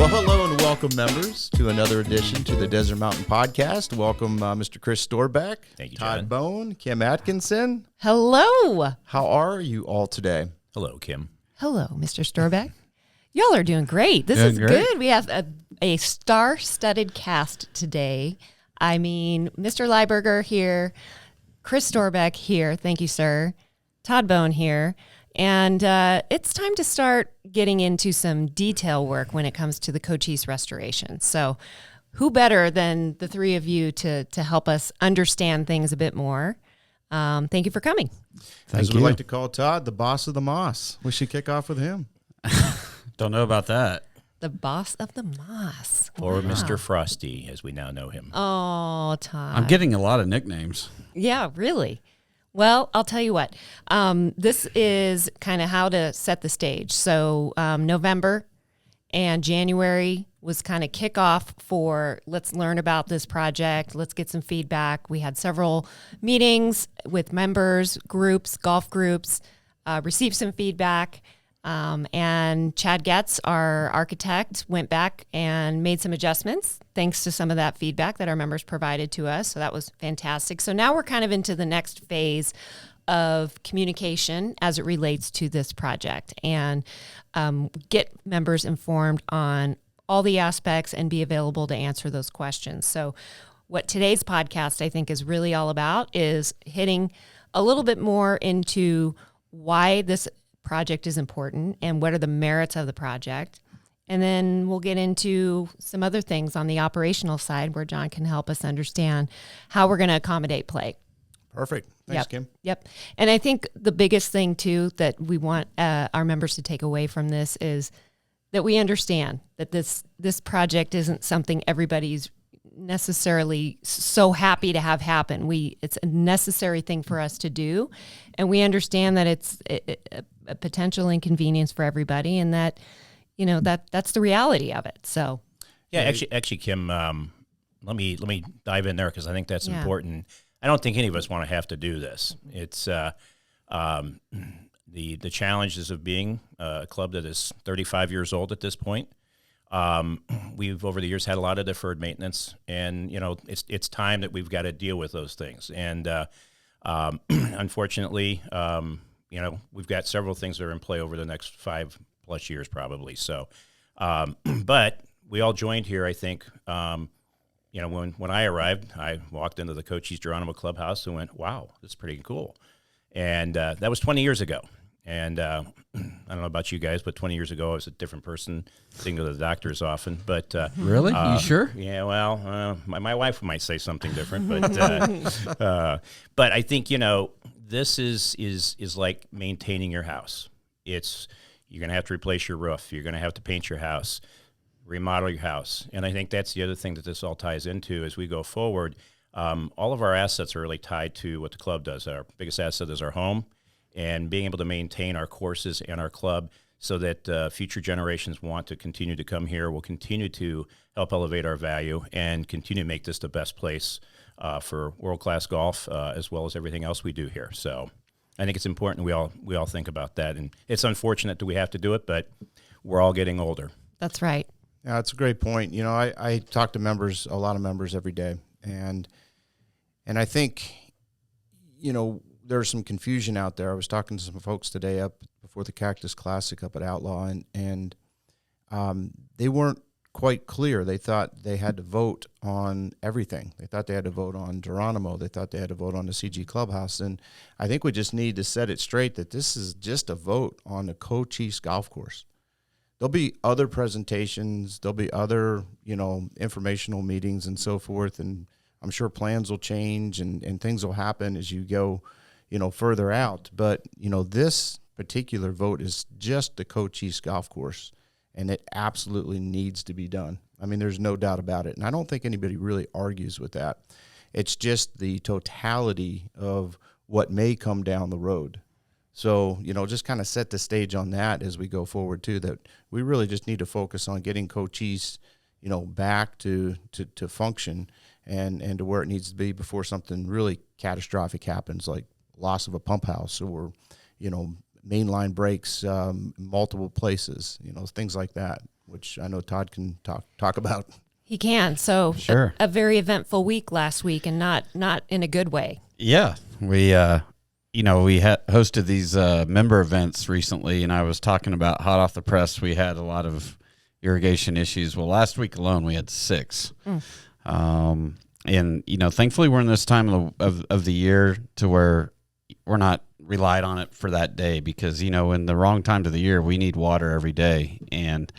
Well, hello and welcome, members, to another edition to the Desert Mountain Podcast. Welcome, Mr. Chris Storbeck, Thank you, Todd John. Bohn, Kim Atkinson. Hello. How are you all today? Hello, Kim. Hello, Mr. Storbeck. Y'all are doing great. This Doing is great. good. We have a star-studded cast today. I mean, Mr. Lyberger here, Chris Storbeck here. Thank you, sir. Todd Bohn here. And it's time to start getting into some detail work when it comes to the Cochise Restoration. So who better than the three of you to help us understand things a bit more? Thank you for coming. As we like to call Todd, the boss of the moss. We should kick off with him. Don't know about that. The boss of the moss. Or Wow. Mr. Frosty, as we now know him. Oh, Todd. I'm getting a lot of nicknames. Yeah, really. Well, I'll tell you what. This is kind of how to set the stage. So November and January was kind of kickoff for let's learn about this project. Let's get some feedback. We had several meetings with members, groups, golf groups, received some feedback. And Chad Getz, our architect, went back and made some adjustments thanks to some of that feedback that our members provided to us. So that was fantastic. So now we're kind of into the next phase of communication as it relates to this project and get members informed on all the aspects and be available to answer those questions. So what today's podcast, I think, is really all about is hitting a little bit more into why this project is important and what are the merits of the project. And then we'll get into some other things on the operational side where John can help us understand how we're going to accommodate play. Perfect. Thanks, Kim. Yep. And I think the biggest thing, too, that we want our members to take away from this is that we understand that this project isn't something everybody's necessarily so happy to have happen. It's a necessary thing for us to do, and we understand that it's a potential inconvenience for everybody, and that that's the reality of it. So, Yeah, actually, Kim, let me dive in there because I think that's Yeah. important. I don't think any of us want to have to do this. It's the challenges of being a club that is 35 years old at this point. We've over the years had a lot of deferred maintenance, and it's time that we've got to deal with those things. And unfortunately, we've got several things that are in play over the next 5+ years probably. So, but we all joined here. I think when I arrived, I walked into the Cochise Agronomy clubhouse and went, "Wow, this is pretty cool." And that was 20 years ago. And I don't know about you guys, but 20 years ago, I was a different person, sitting to the doctors often. But Really? You sure? Yeah, well, my wife might say something different, but I think this is like maintaining your house. You're going to have to replace your roof. You're going to have to paint your house, remodel your house, and I think that's the other thing that this all ties into as we go forward. All of our assets are really tied to what the club does. Our biggest asset is our home. And being able to maintain our courses and our club so that future generations want to continue to come here will continue to help elevate our value and continue to make this the best place for world-class golf as well as everything else we do here. So I think it's important we all think about that. And it's unfortunate that we have to do it, but we're all getting older. That's right. Yeah, that's a great point. I talk to a lot of members every day, and I think, there's some confusion out there. I was talking to some folks today up before the Cactus Classic up at Outlaw, and they weren't quite clear. They thought they had to vote on everything. They thought they had to vote on Geronimo. They thought they had to vote on the CG Clubhouse. And I think we just need to set it straight that this is just a vote on the Cochise Golf Course. There'll be other presentations. There'll be other, informational meetings and so forth. And I'm sure plans will change and things will happen as you go further out. But, this particular vote is just the Cochise Golf Course, and it absolutely needs to be done. I mean, there's no doubt about it. And I don't think anybody really argues with that. It's just the totality of what may come down the road. So, just kind of set the stage on that as we go forward, too, that we really just need to focus on getting Cochise, back to function and to where it needs to be before something really catastrophic happens, like loss of a pump house or, mainline breaks multiple places, things like that. which I know Todd can talk about. He can. So Sure. a very eventful week last week, and not in a good way. Yeah, we hosted these member events recently, and I was talking about hot off the press. We had a lot of irrigation issues. Well, last week alone, we had 6. And thankfully, we're in this time of the year to where we're not relied on it for that day, because in the wrong times of the year, we need water every day. And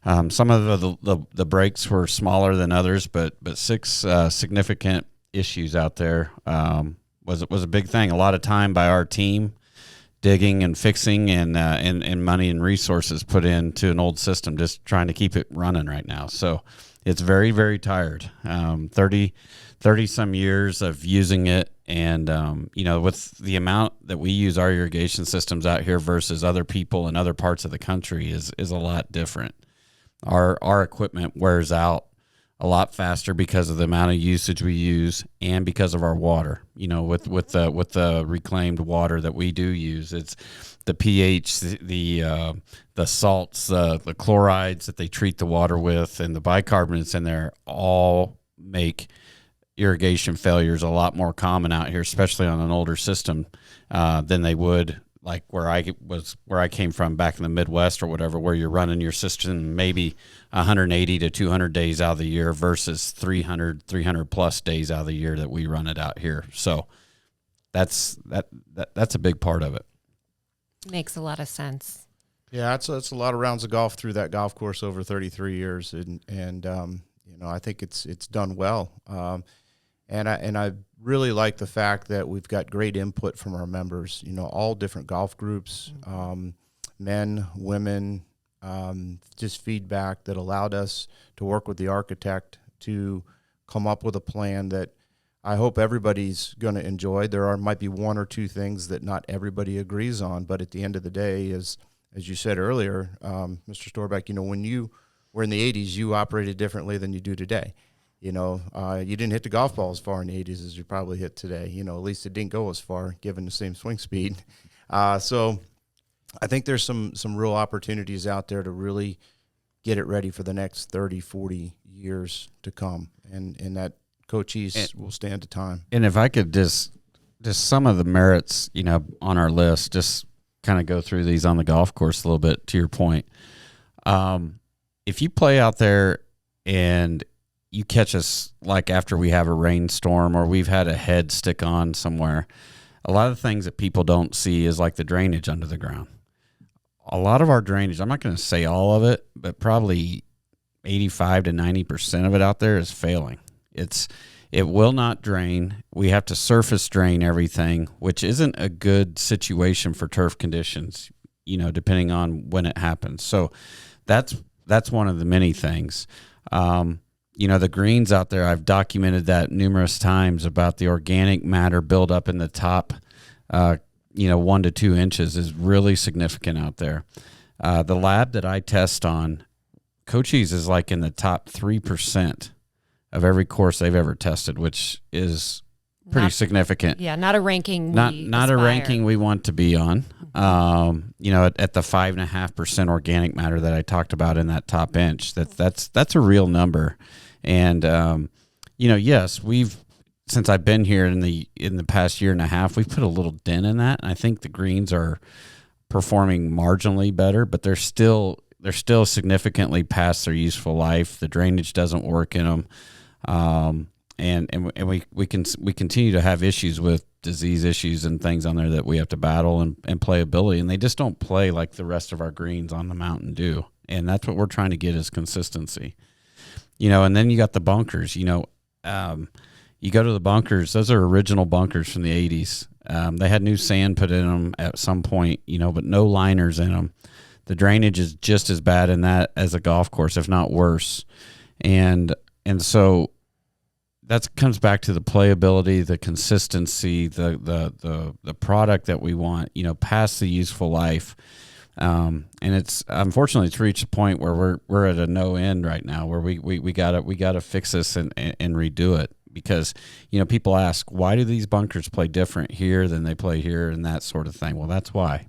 some of the breaks were smaller than others, but 6 significant issues out there was a big thing. A lot of time by our team digging and fixing, and money and resources put into an old system, just trying to keep it running right now. So it's very, very tired. 30 some years of using it. And, with the amount that we use our irrigation systems out here versus other people in other parts of the country is a lot different. Our equipment wears out a lot faster because of the amount of usage we use, and because of our water. With the reclaimed water that we do use, it's the pH, the salts, the chlorides that they treat the water with, and the bicarbonates in there all make irrigation failures a lot more common out here, especially on an older system, than they would like where I came from back in the Midwest or whatever, where you're running your system maybe 180 to 200 days out of the year versus 300 plus days out of the year that we run it out here. So that's a big part of it. Makes a lot of sense. Yeah, it's a lot of rounds of golf through that golf course over 33 years, and I think it's done well. And I really like the fact that we've got great input from our members, all different golf groups, men, women, just feedback that allowed us to work with the architect to come up with a plan that I hope everybody's going to enjoy. Might be 1 or 2 things that not everybody agrees on, but at the end of the day, as you said earlier, Mr. Storbeck, when you were in the 80s, you operated differently than you do today. You didn't hit the golf ball as far in the 80s as you probably hit today. At least it didn't go as far given the same swing speed. So I think there's some real opportunities out there to really get it ready for the next 30, 40 years to come. And that Cochise will stand the time. And if I could just some of the merits, on our list, just kind of go through these on the golf course a little bit, to your point. If you play out there and you catch us like after we have a rainstorm or we've had a head stick on somewhere, a lot of things that people don't see is like the drainage under the ground. A lot of our drainage, I'm not going to say all of it, but probably 85 to 90% of it out there is failing. It will not drain. We have to surface drain everything, which isn't a good situation for turf conditions, depending on when it happens. So that's one of the many things. The greens out there, I've documented that numerous times about the organic matter buildup in the top, 1 to 2 inches is really significant out there. The lab that I test on, Cochise is like in the top 3% of every course they've ever tested, which is pretty significant. Yeah, not a ranking. Not a ranking we want to be on. At the 5.5% organic matter that I talked about in that top inch, that's a real number. And yes, since I've been here in the past year and a half, we've put a little dent in that. And I think the greens are performing marginally better, but they're still significantly past their useful life. The drainage doesn't work in them. And we continue to have issues with disease issues and things on there that we have to battle and playability, and they just don't play like the rest of our greens on the mountain do. And that's what we're trying to get is consistency. And then you got the bunkers. You go to the bunkers; those are original bunkers from the 80s. They had new sand put in them at some point, but no liners in them. The drainage is just as bad in that as a golf course, if not worse. And so that comes back to the playability, the consistency, the product that we want, past the useful life. And it's unfortunately it's reached a point where we're at a no end right now, where we gotta fix this and redo it, because people ask, why do these bunkers play different here than they play here and that sort of thing. Well, that's why.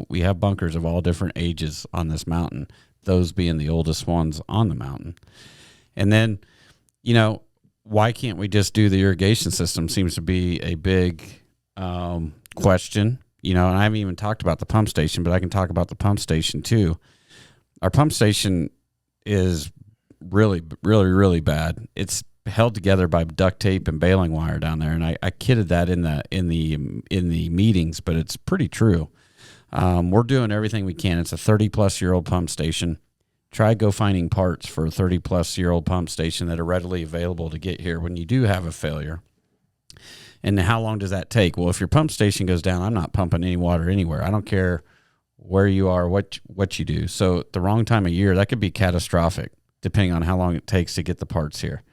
We have bunkers of all different ages on this mountain, those being the oldest ones on the mountain. And then, why can't we just do the irrigation system seems to be a big question, and I haven't even talked about the pump station, but I can talk about the pump station too. Our pump station is really, really, really bad. It's held together by duct tape and baling wire down there, and I kidded that in the meetings, but it's pretty true. We're doing everything we can. It's a 30-plus-year-old pump station. Try go finding parts for a 30-plus-year-old pump station that are readily available to get here when you do have a failure. And how long does that take? Well, if your pump station goes down, I'm not pumping any water anywhere. I don't care where you are, what you do. So the wrong time of year, that could be catastrophic, depending on how long it takes to get the parts here.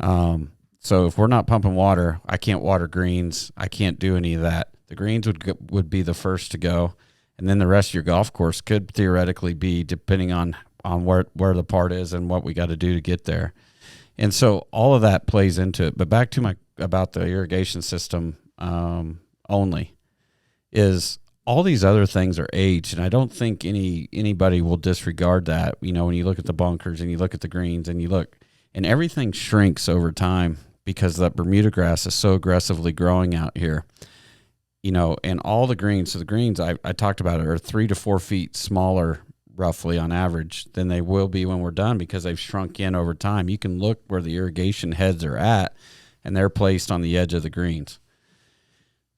So if we're not pumping water, I can't water greens. I can't do any of that. The greens would be the first to go, and then the rest of your golf course could theoretically be depending on where the part is and what we got to do to get there. And so all of that plays into it. But back to about the irrigation system only is all these other things are aged, and I don't think anybody will disregard that. When you look at the bunkers and you look at the greens and everything shrinks over time because the Bermuda grass is so aggressively growing out here. And all the greens, so the greens I talked about are 3 to 4 feet smaller roughly on average than they will be when we're done because they've shrunk in over time. You can look where the irrigation heads are at, and they're placed on the edge of the greens.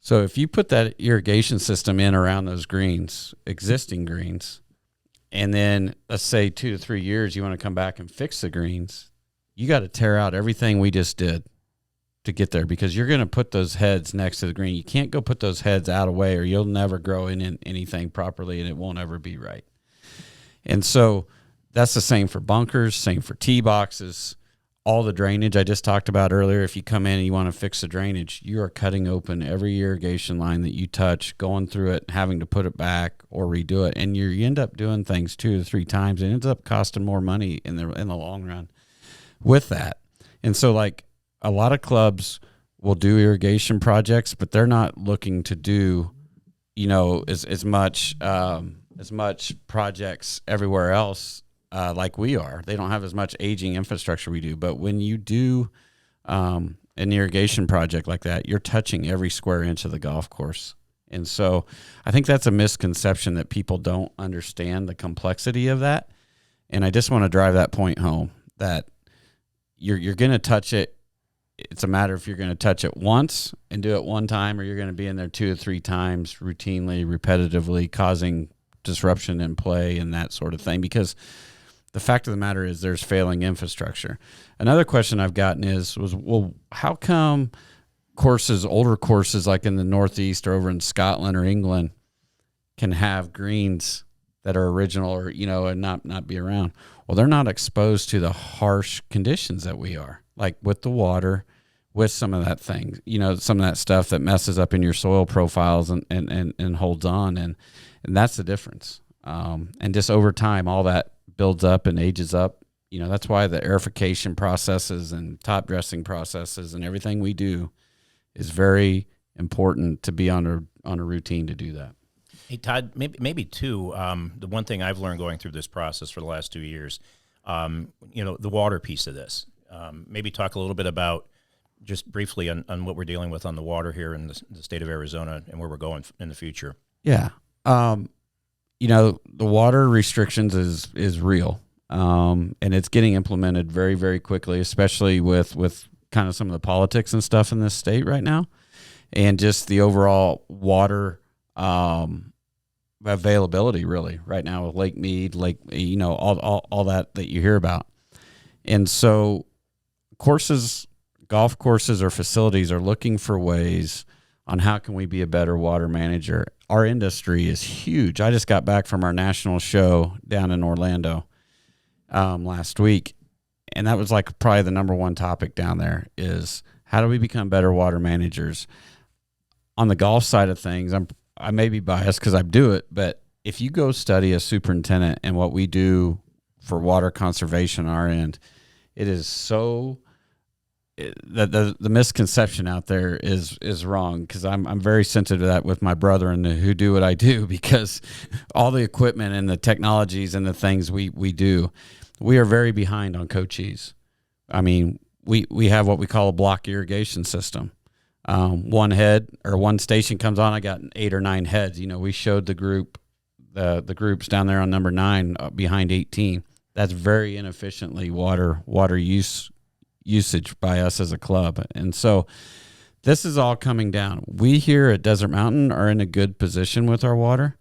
So if you put that irrigation system in around those greens, existing greens, and then let's say 2 to 3 years you want to come back and fix the greens, you got to tear out everything we just did to get there because you're going to put those heads next to the green. You can't go put those heads out of way or you'll never grow in anything properly and it won't ever be right. And so that's the same for bunkers, same for tee boxes, all the drainage I just talked about earlier. If you come in and you want to fix the drainage, you are cutting open every irrigation line that you touch, going through it, having to put it back or redo it. And you end up doing things 2 to 3 times and it ends up costing more money in the long run with that. And so like a lot of clubs will do irrigation projects, but they're not looking to do, as much projects everywhere else like we are. They don't have as much aging infrastructure we do. But when you do an irrigation project like that, you're touching every square inch of the golf course. And so I think that's a misconception that people don't understand the complexity of that. And I just want to drive that point home that you're going to touch it. It's a matter if you're going to touch it once and do it one time, or you're going to be in there 2 to 3 times routinely, repetitively, causing disruption in play and that sort of thing. Because the fact of the matter is there's failing infrastructure. Another question I've gotten was, well, how come older courses like in the Northeast or over in Scotland or England can have greens that are original or, and not be around? Well, they're not exposed to the harsh conditions that we are, like with the water, with some of that thing, some of that stuff that messes up in your soil profiles and holds on. And that's the difference. And just over time, all that builds up and ages up. That's why the aerification processes and top dressing processes and everything we do is very important to be on a routine to do that. Hey, Todd, maybe too, the one thing I've learned going through this process for the last 2 years, the water piece of this. Maybe talk a little bit about just briefly on what we're dealing with on the water here in the state of Arizona and where we're going in the future. Yeah. The water restrictions is real. And it's getting implemented very, very quickly, especially with kind of some of the politics and stuff in this state right now. And just the overall water, availability really right now with Lake Mead, all that you hear about. And so golf courses or facilities are looking for ways on how can we be a better water manager. Our industry is huge. I just got back from our national show down in Orlando last week, and that was like probably the number one topic down there is how do we become better water managers? On the golf side of things, I may be biased because I do it, but if you go study a superintendent and what we do for water conservation on our end, it is so the misconception out there is wrong, because I'm very sensitive to that with my brother and who do what I do, because all the equipment and the technologies and the things we do, we are very behind on Cochise. I mean, we have what we call a block irrigation system. One head or one station comes on, I got 8 or 9 heads. We showed the groups down there on number 9 behind 18. That's very inefficiently water usage by us as a club. And so this is all coming down. We here at Desert Mountain are in a good position with our water.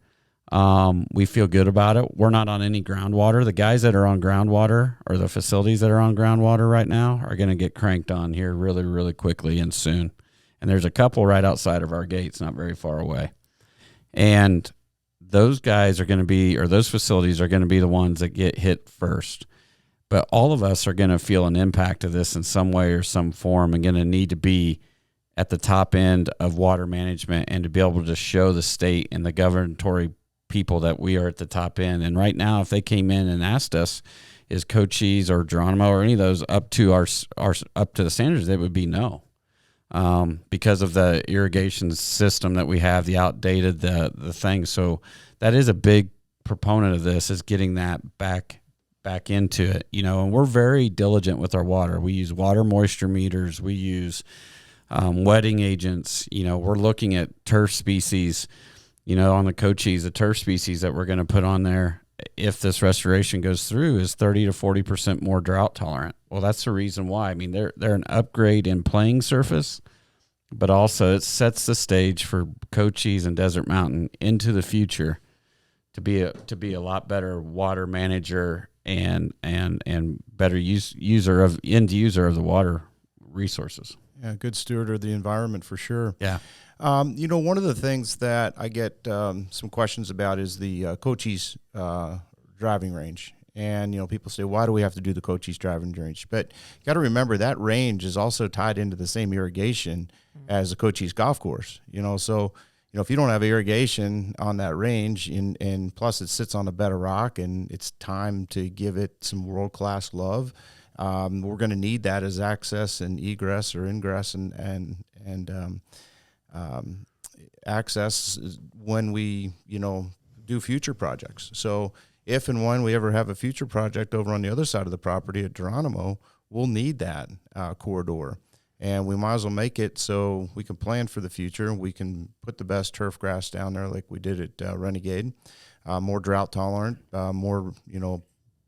We feel good about it. We're not on any groundwater. The guys that are on groundwater, or the facilities that are on groundwater right now, are going to get cranked on here really, really quickly and soon. And there's a couple right outside of our gates, not very far away. And those guys are going to be, or those facilities are going to be the ones that get hit first. But all of us are going to feel an impact of this in some way or some form, and going to need to be at the top end of water management, and to be able to show the state and the governatory people that we are at the top end. And right now, if they came in and asked us, is Cochise or Agronomy or any of those up to our up to the standards, they would be no. Because of the irrigation system that we have, the outdated, the thing. So that is a big proponent of this, is getting that back into it, and we're very diligent with our water. We use water moisture meters. We use wetting agents. We're looking at turf species, on the Cochise, the turf species that we're going to put on there, if this restoration goes through, is 30 to 40% more drought tolerant. Well, that's the reason why. I mean, they're an upgrade in playing surface, but also it sets the stage for Cochise and Desert Mountain into the future to be a lot better water manager and better end user of the water resources. Yeah, good steward of the environment for sure. Yeah. One of the things that I get some questions about is the Cochise driving range. And, people say, why do we have to do the Cochise driving range? But you got to remember that range is also tied into the same irrigation as the Cochise Golf Course. So, if you don't have irrigation on that range, and plus it sits on a bed of rock, and it's time to give it some world-class love, we're going to need that as access and egress or ingress and access when we, do future projects. So if and when we ever have a future project over on the other side of the property at Geronimo, we'll need that corridor. And we might as well make it so we can plan for the future. We can put the best turf grass down there like we did at Renegade, more drought tolerant, more,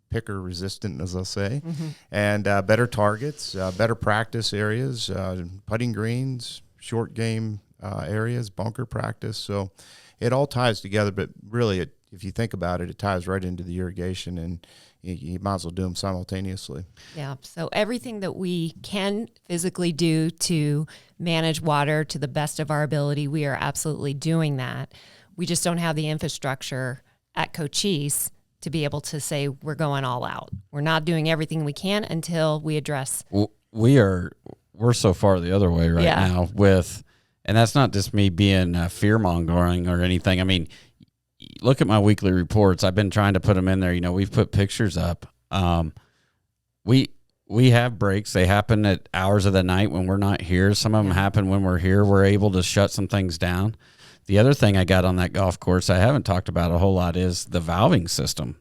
picker resistant, as I'll say, and better targets, better practice areas, putting greens, short game areas, bunker practice. So it all ties together, but really, if you think about it, it ties right into the irrigation, and you might as well do them simultaneously. Yeah. So everything that we can physically do to manage water to the best of our ability, we are absolutely doing that. We just don't have the infrastructure at Cochise to be able to say we're going all out. We're not doing everything we can until we address. We're so far the other way right now and that's not just me being fear-mongering or anything. I mean, look at my weekly reports. I've been trying to put them in there. We've put pictures up. We have breaks. They happen at hours of the night when we're not here. Some of them happen when we're here. We're able to shut some things down. The other thing I got on that golf course I haven't talked about a whole lot is the valving system.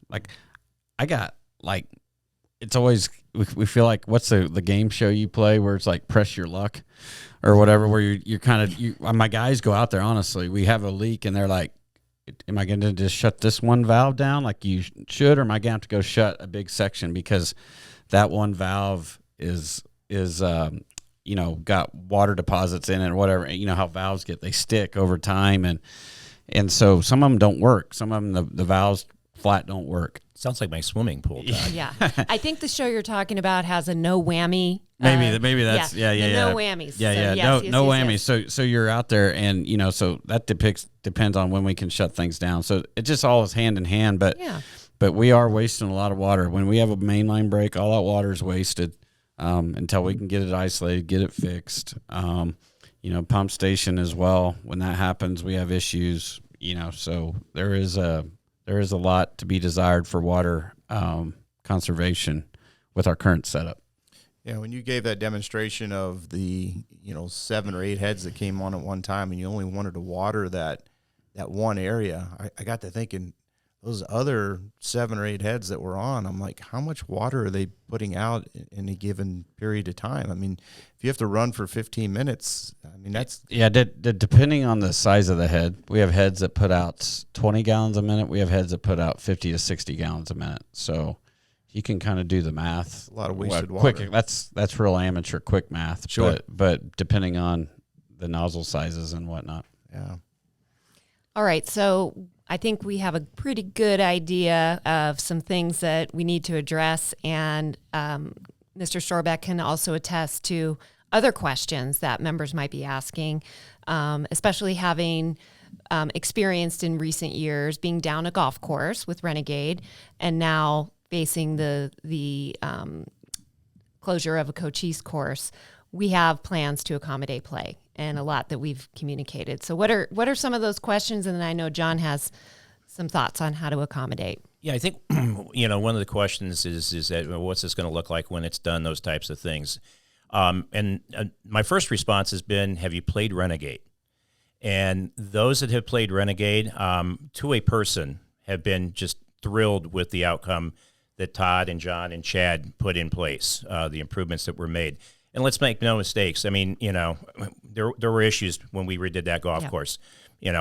It's always, we feel like, what's the game show you play where it's like press your luck or whatever, where you're kind of, my guys go out there, honestly, we have a leak and they're like, am I going to just shut this one valve down like you should, or am I going to have to go shut a big section because that one valve is got water deposits in it or whatever. How valves they stick over time. And so some of them don't work. Some of them, the valves flat don't work. Sounds like my swimming pool, Todd. Yeah. I think the show you're talking about has a no whammy. Maybe that's no whammies. No whammies. So you're out there, and so that depends on when we can shut things down. So it just all is hand in hand. But we are wasting a lot of water. When we have a mainline break, all that water is wasted until we can get it isolated, get it fixed. Pump station as well. When that happens, we have issues. So there is a lot to be desired for water conservation with our current setup. Yeah, when you gave that demonstration of the 7 or 8 heads that came on at one time, and you only wanted to water that one area, I got to thinking those other 7 or 8 heads that were on. I'm like, how much water are they putting out in a given period of time? I mean, if you have to run for 15 minutes, I mean that's depending on the size of the head. We have heads that put out 20 gallons a minute. We have heads that put out 50 to 60 gallons a minute. So you can kind of do the math. a lot of wasted water. Quick, that's real amateur quick math. Sure. But depending on the nozzle sizes and whatnot. Yeah. All right, so I think we have a pretty good idea of some things that we need to address, and Mr. Storbeck can also attest to other questions that members might be asking, especially having experienced in recent years being down a golf course with Renegade and now facing the closure of a Cochise course. We have plans to accommodate play and a lot that we've communicated. So what are some of those questions? And then I know John has some thoughts on how to accommodate. Yeah, I think, one of the questions is that what's this going to look like when it's done, those types of things. And my first response has been, have you played Renegade? And those that have played Renegade, to a person, have been just thrilled with the outcome that Todd and John and Chad put in place, the improvements that were made. And let's make no mistakes. I mean, there were issues when we redid that golf course,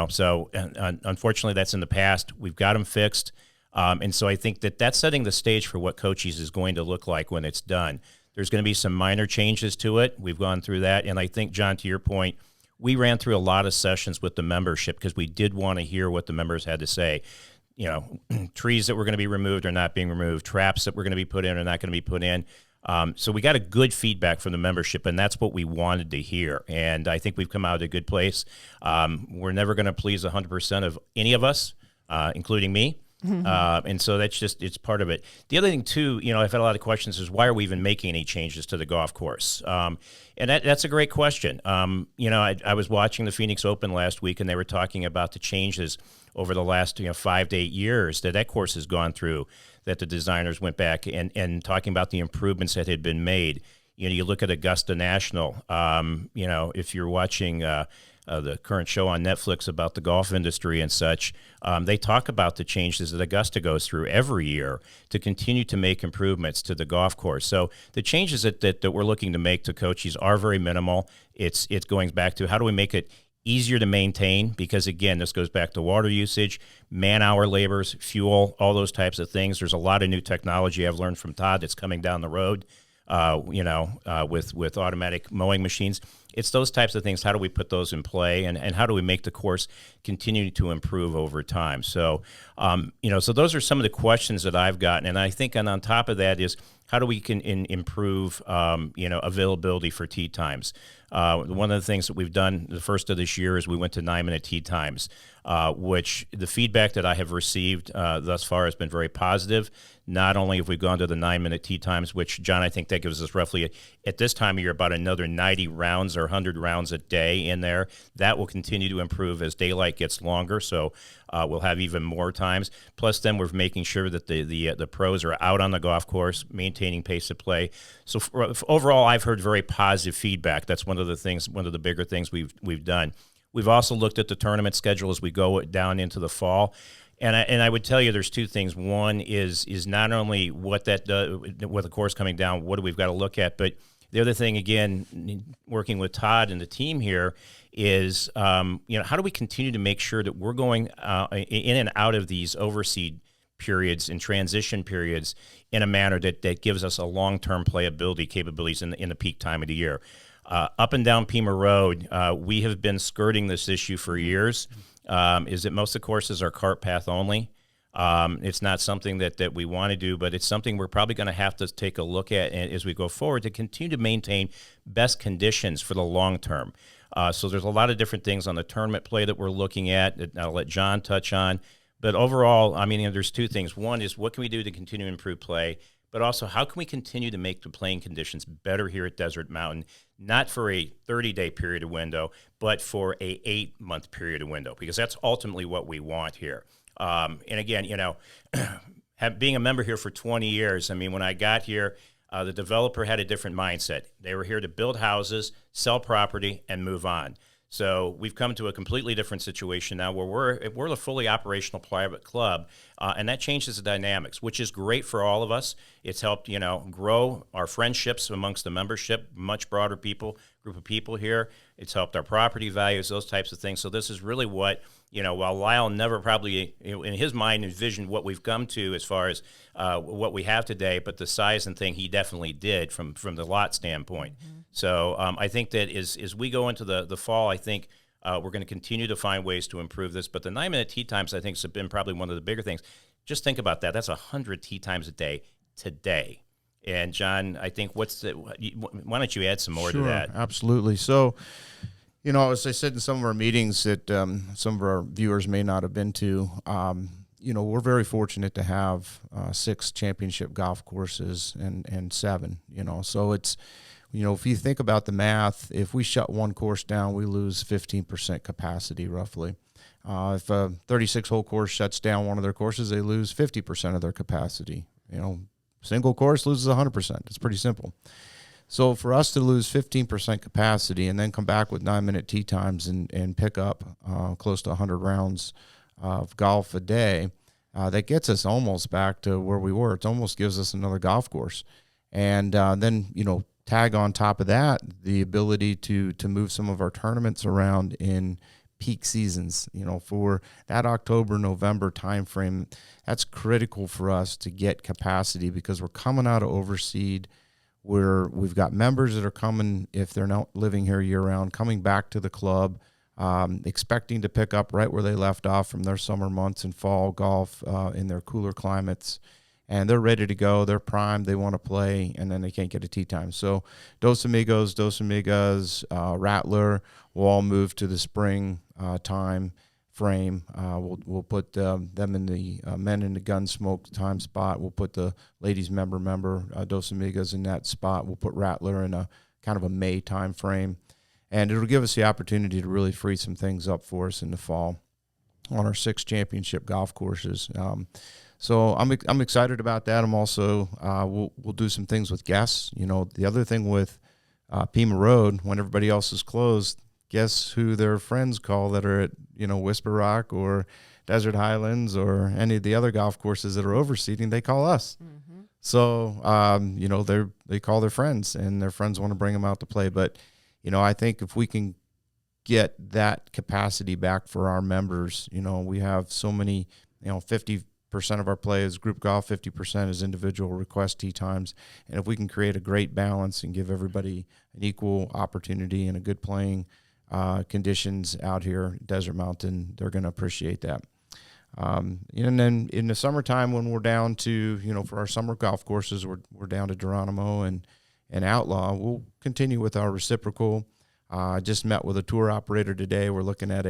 so unfortunately that's in the past. We've got them fixed. And so I think that's setting the stage for what Cochise is going to look like when it's done. There's going to be some minor changes to it. We've gone through that. And I think, John, to your point, we ran through a lot of sessions with the membership because we did want to hear what the members had to say. Trees that were going to be removed are not being removed. Traps that were going to be put in are not going to be put in. So we got a good feedback from the membership, and that's what we wanted to hear. And I think we've come out at a good place. We're never going to please 100% of any of us, including me. And so that's it's part of it. The other thing, too, I've had a lot of questions is why are we even making any changes to the golf course? And that's a great question. I was watching the Phoenix Open last week, and they were talking about the changes over the last 5 to 8 years that course has gone through, that the designers went back and talking about the improvements that had been made. You look at Augusta National, if you're watching the current show on Netflix about the golf industry and such, they talk about the changes that Augusta goes through every year to continue to make improvements to the golf course. So the changes that we're looking to make to Cochise are very minimal. It's going back to how do we make it easier to maintain, because again, this goes back to water usage, man-hour labors, fuel, all those types of things. There's a lot of new technology I've learned from Todd that's coming down the road, with automatic mowing machines. It's those types of things. How do we put those in play, and how do we make the course continue to improve over time? So, so those are some of the questions that I've gotten, and I think, and on top of that is how do we improve, availability for tee times. One of the things that we've done the first of this year is we went to 9-minute tee times, which the feedback that I have received thus far has been very positive. Not only have we gone to the 9-minute tee times, which, John, I think that gives us roughly, at this time of year, about another 90 rounds or 100 rounds a day in there. That will continue to improve as daylight gets longer, so we'll have even more times. Plus, then we're making sure that the pros are out on the golf course, maintaining pace of play. So overall, I've heard very positive feedback. That's one of the bigger things we've done. We've also looked at the tournament schedule as we go down into the fall. And I would tell you there's two things. One is not only what that does, with the course coming down, what do we've got to look at, but the other thing, again, working with Todd and the team here is, how do we continue to make sure that we're going in and out of these overseed periods and transition periods in a manner that gives us a long-term playability capabilities in the peak time of the year. Up and down Pima Road, we have been skirting this issue for years. Is that most of the courses are cart path only. It's not something that we want to do, but it's something we're probably going to have to take a look at as we go forward to continue to maintain best conditions for the long term. So there's a lot of different things on the tournament play that we're looking at that I'll let John touch on. But overall, there's two things. One is what can we do to continue to improve play, but also how can we continue to make the playing conditions better here at Desert Mountain, not for a 30-day period of window, but for a 8-month period of window, because that's ultimately what we want here. And again, being a member here for 20 years, when I got here, The developer had a different mindset. They were here to build houses, sell property, and move on. So we've come to a completely different situation now where we're a fully operational private club, and that changes the dynamics, which is great for all of us. It's helped, grow our friendships amongst the membership, much broader group of people here. It's helped our property values, those types of things. So this is really what, while Lyle never probably, in his mind, envisioned what we've come to as far as what we have today, but the size and thing he definitely did from the lot standpoint. Mm-hmm. So I think that as we go into the fall, I think we're going to continue to find ways to improve this. But the 9-minute tee times, I think, has been probably one of the bigger things. Just think about that. That's 100 tee times a day today. And, John, I think why don't you add some more to that? Absolutely. So, as I said in some of our meetings that some of our viewers may not have been to, we're very fortunate to have 6 championship golf courses and 7, so it's, if you think about the math, if we shut one course down, we lose 15% capacity roughly. If a 36-hole course shuts down one of their courses, they lose 50% of their capacity. Single course loses 100%. It's pretty simple. So for us to lose 15% capacity and then come back with 9-minute tee times and pick up close to 100 rounds of golf a day, that gets us almost back to where we were. It almost gives us another golf course. And then, tag on top of that the ability to move some of our tournaments around in peak seasons, for that October, November timeframe. That's critical for us to get capacity because we're coming out of overseed where we've got members that are coming, if they're not living here year round, coming back to the club, expecting to pick up right where they left off from their summer months and fall golf in their cooler climates. And they're ready to go. They're primed. They want to play, and then they can't get a tee time. So Dos Amigas, Rattler will all move to the spring time frame. We'll put them in the men in the Gunsmoke time spot. We'll put the ladies member Dos Amigas in that spot. We'll put Rattler in a kind of a May time frame, and it'll give us the opportunity to really free some things up for us in the fall on our 6 championship golf courses. So I'm excited about that. I'm also we'll do some things with guests. The other thing with Pima Road, when everybody else is closed, guess who their friends call that are at Whisper Rock or Desert Highlands or any of the other golf courses that are overseeding? They call us. Mm-hmm. So they call their friends, and their friends want to bring them out to play. But I think if we can get that capacity back for our members, we have so many, 50% of our play is group golf, 50% is individual request tee times. And if we can create a great balance and give everybody an equal opportunity and a good playing conditions out here, Desert Mountain, they're going to appreciate that. And then in the summertime, when we're down to, for our summer golf courses, we're down to Geronimo and Outlaw, we'll continue with our reciprocal. I just met with a tour operator today. We're looking at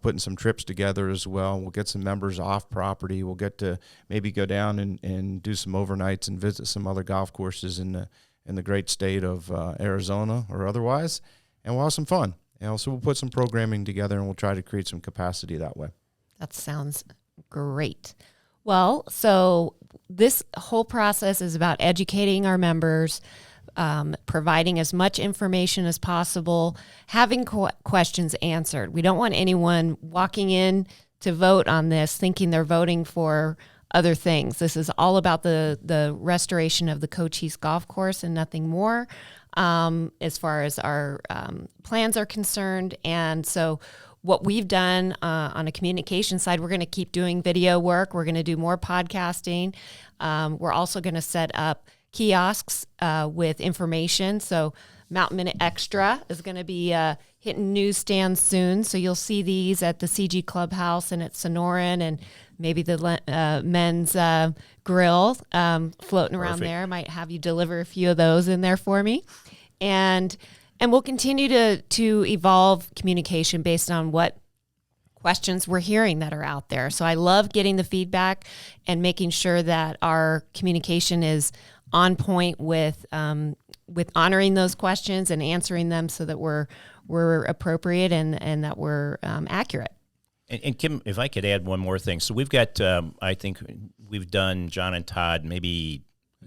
putting some trips together as well. We'll get some members off property. We'll get to maybe go down and do some overnights and visit some other golf courses in the great state of Arizona or otherwise, and we'll have some fun. So we'll put some programming together and we'll try to create some capacity that way. That sounds great. Well, so this whole process is about educating our members, providing as much information as possible, having questions answered. We don't want anyone walking in to vote on this thinking they're voting for other things. This is all about the restoration of the Cochise Golf Course and nothing more, as far as our plans are concerned. And so what we've done on a communication side, we're going to keep doing video work. We're going to do more podcasting. We're also going to set up kiosks with information. So Mountain Minute Extra is going to be hitting newsstands soon. So you'll see these at the CG Clubhouse and at Sonoran, and maybe the men's grill floating around there. Might have you deliver a few of those in there for me. And we'll continue to evolve communication based on what questions we're hearing that are out there. So I love getting the feedback and making sure that our communication is on point with honoring those questions and answering them so that we're appropriate and that we're accurate. And Kim, if I could add one more thing. So we've got, I think we've done, John and Todd, maybe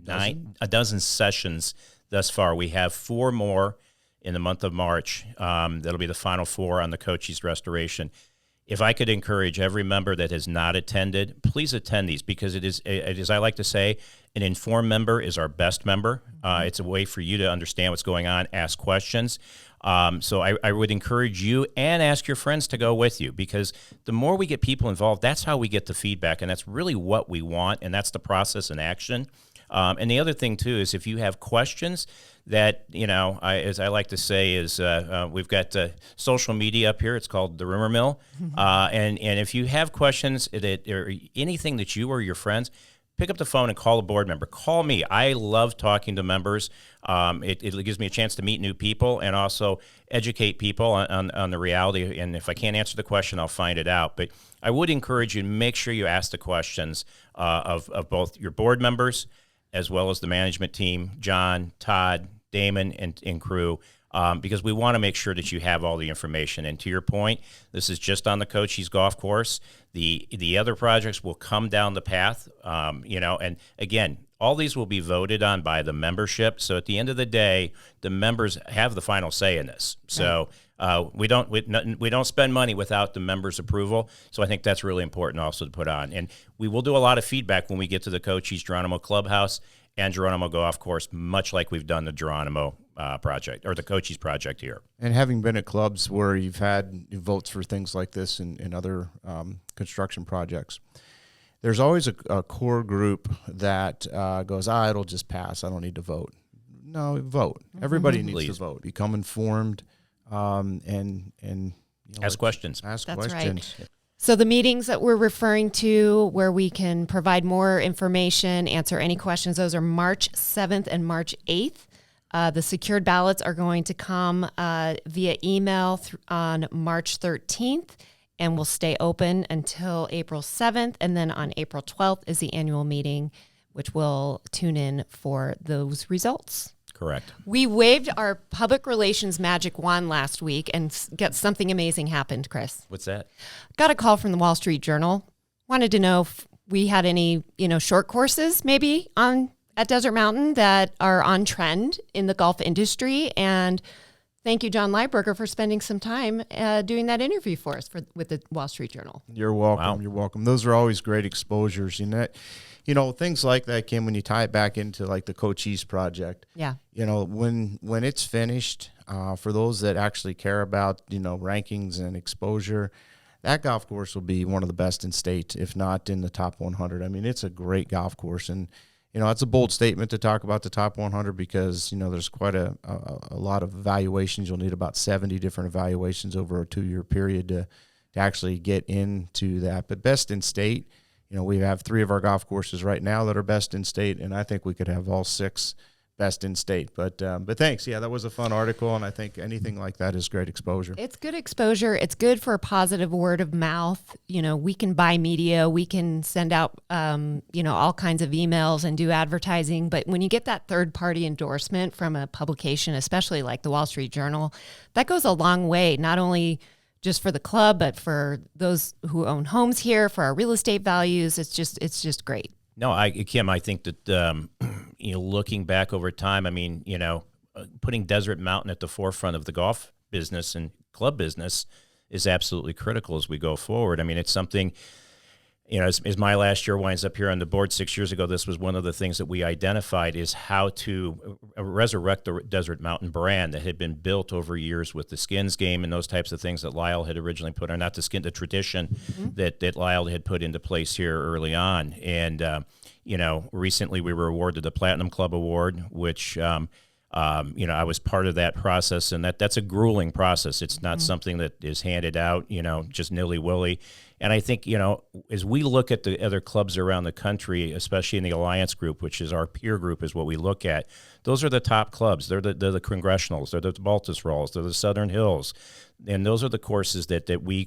a dozen sessions thus far. We have 4 more in the month of March. That'll be the final 4 on the Cochise Restoration. If I could encourage every member that has not attended, please attend these, because it is, as I like to say, an informed member is our best member. It's a way for you to understand what's going on, ask questions. So I would encourage you and ask your friends to go with you, because the more we get people involved, that's how we get the feedback, and that's really what we want, and that's the process in action. And the other thing, too, is if you have questions that, as I like to say, is we've got social media up here. It's called the Rumor Mill. And if you have questions or anything that you or your friends, pick up the phone and call a board member. Call me. I love talking to members. It gives me a chance to meet new people and also educate people on the reality. And if I can't answer the question, I'll find it out. But I would encourage you to make sure you ask the questions of both your board members as well as the management team, John, Todd, Damon, and crew, because we want to make sure that you have all the information. And to your point, this is just on the Cochise Golf Course. The other projects will come down the path, and again, all these will be voted on by the membership. So at the end of the day, the members have the final say in this. So we don't spend money without the members' approval. So I think that's really important also to put on. And we will do a lot of feedback when we get to the Cochise Geronimo Clubhouse and Geronimo Golf Course, much like we've done the Geronimo project or the Cochise project here. And having been at clubs where you've had votes for things like this and other construction projects, there's always a core group that goes, it'll just pass. I don't need to vote. No, vote. Everybody needs to vote. Become informed and ask questions. Ask That's questions. right. So the meetings that we're referring to where we can provide more information, answer any questions, those are March 7th and March 8th. The secured ballots are going to come via email on March 13th and will stay open until April 7th. And then on April 12th is the annual meeting, which we'll tune in for those results. Correct. We waved our public relations magic wand last week and got something amazing happened, Chris. What's that? Got a call from the Wall Street Journal. Wanted to know if we had any, short courses maybe at Desert Mountain that are on trend in the golf industry. And thank you, John Lyberger, for spending some time doing that interview for us with the Wall Street Journal. You're welcome. Wow. You're welcome. Those are always great exposures. Things like that, Kim, when you tie it back into like the Cochise project. Yeah. When it's finished, for those that actually care about, rankings and exposure, that golf course will be one of the best in state, if not in the top 100. I mean, it's a great golf course. And, it's a bold statement to talk about the top 100 because, there's quite a lot of evaluations. You'll need about 70 different evaluations over a 2-year period to actually get into that. But best in state, we have 3 of our golf courses right now that are best in state, and I think we could have all 6 best in state. But thanks. Yeah, that was a fun article, and I think anything like that is great exposure. It's good exposure. It's good for a positive word of mouth. We can buy media. We can send out, all kinds of emails and do advertising. But when you get that third-party endorsement from a publication, especially like the Wall Street Journal, that goes a long way, not only just for the club, but for those who own homes here, for our real estate values. It's just great. No, Kim, I think that, looking back over time, I mean, putting Desert Mountain at the forefront of the golf business and club business is absolutely critical as we go forward. I mean, it's something, as my last year winds up here on the board 6 years ago, this was one of the things that we identified is how to resurrect the Desert Mountain brand that had been built over years with the skins game and those types of things that Lyle had originally put on, not the tradition that Lyle had put into place here early on. And, recently we were awarded the Platinum Club Award, which, I was part of that process, and that's a grueling process. It's not something that is handed out, just nilly-willy. And I think, as we look at the other clubs around the country, especially in the Alliance group, which is our peer group is what we look at, those are the top clubs. They're the Congressionals, they're the Baltusrolls, they're the Southern Hills. And those are the courses that we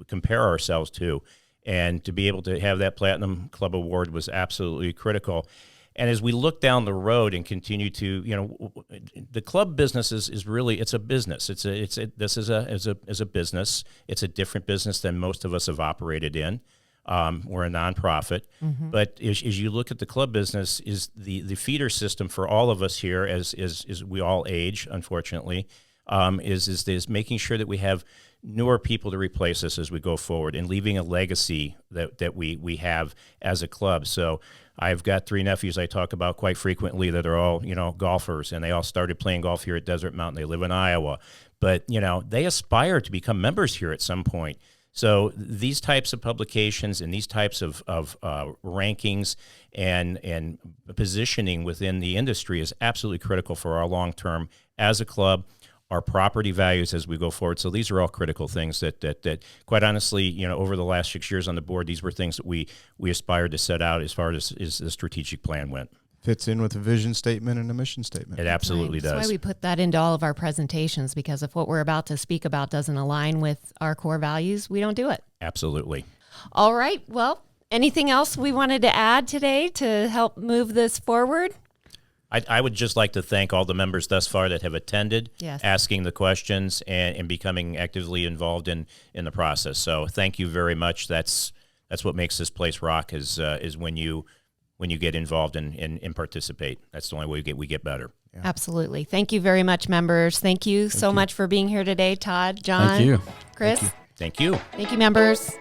compare ourselves to. And to be able to have that Platinum Club Award was absolutely critical. And as we look down the road and continue to, the club business is really, it's a business. This is a business. It's a different business than most of us have operated in. We're a nonprofit, but as you look at the club business, is the feeder system for all of us here, as we all age, unfortunately, is making sure that we have newer people to replace us as we go forward and leaving a legacy that we have as a club. So I've got 3 nephews I talk about quite frequently that are all, golfers, and they all started playing golf here at Desert Mountain. They live in Iowa, but, they aspire to become members here at some point. So these types of publications and these types of rankings and positioning within the industry is absolutely critical for our long-term as a club, our property values as we go forward. So these are all critical things that quite honestly, over the last 6 years on the board, these were things that we aspired to set out as far as the strategic plan went. Fits in with a vision statement and a mission statement. It absolutely does. That's why we put that into all of our presentations, because if what we're about to speak about doesn't align with our core values, we don't do it. Absolutely. All right. Well, anything else we wanted to add today to help move this forward? I would just like to thank all the members thus far that have attended, Yes. asking the questions and becoming actively involved in the process. So thank you very much. That's what makes this place rock is when you get involved and participate. That's the only way we get better. Yeah. Absolutely. Thank you very much, members. Thank you so much for being here today, Todd, John, Thank you. Chris. Thank you. Thank you, members.